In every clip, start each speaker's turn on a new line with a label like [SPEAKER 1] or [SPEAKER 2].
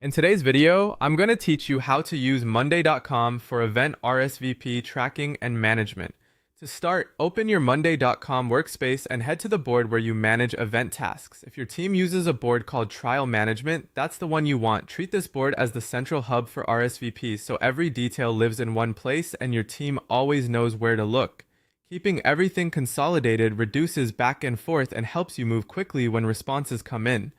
[SPEAKER 1] In today's video, I'm going to teach you how to use Monday.com for event RSVP tracking and management. To start, open your Monday.com workspace and head to the board where you manage event tasks. If your team uses a board called Trial Management, that's the one you want. Treat this board as the central hub for RSVPs so every detail lives in one place and your team always knows where to look. Keeping everything consolidated reduces back and forth and helps you move quickly when responses come in.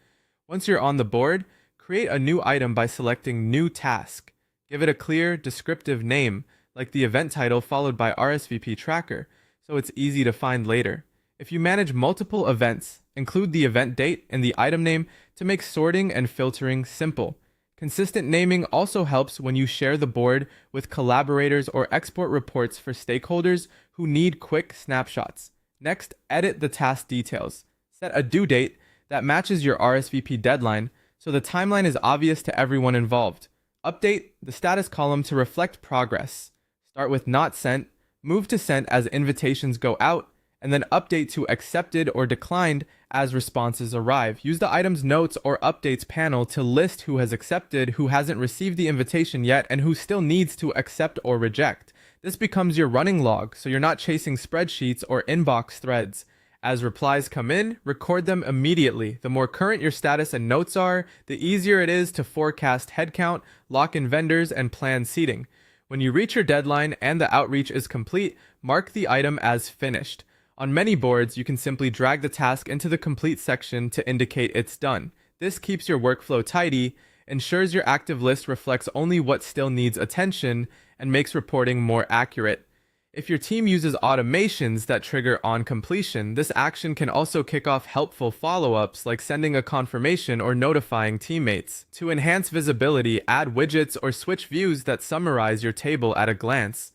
[SPEAKER 1] Once you're on the board, create a new item by selecting New Task. Give it a clear, descriptive name, like the event title followed by RSVP Tracker, so it's easy to find later. If you manage multiple events, include the event date and the item name to make sorting and filtering simple. Consistent naming also helps when you share the board with collaborators or export reports for stakeholders who need quick snapshots. Next, edit the task details. Set a due date that matches your RSVP deadline so the timeline is obvious to everyone involved. Update the status column to reflect progress. Start with not sent, move to sent as invitations go out, and then update to accepted or declined as responses arrive. Use the item's notes or updates panel to list who has accepted, who hasn't received the invitation yet, and who still needs to accept or reject. This becomes your running log, so you're not chasing spreadsheets or inbox threads. As replies come in, record them immediately. The more current your status and notes are, the easier it is to forecast headcount, lock in vendors, and plan seating. When you reach your deadline and the outreach is complete, mark the item as finished. On many boards, you can simply drag the task into the complete section to indicate it's done. This keeps your workflow tidy, ensures your active list reflects only what still needs attention, and makes reporting more accurate. If your team uses automations that trigger on completion, this action can also kick off helpful follow-ups like sending a confirmation or notifying teammates. To enhance visibility, add widgets or switch views that summarize your table at a glance.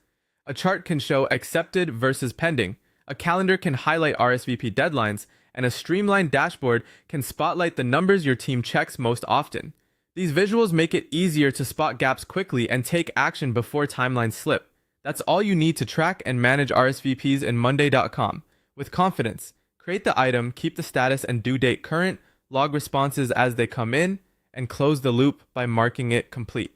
[SPEAKER 1] A chart can show accepted versus pending. A calendar can highlight RSVP deadlines, and a streamlined dashboard can spotlight the numbers your team checks most often. These visuals make it easier to spot gaps quickly and take action before timelines slip. That's all you need to track and manage RSVPs in Monday.com. With confidence, create the item, keep the status and due date current, log responses as they come in, and close the loop by marking it complete.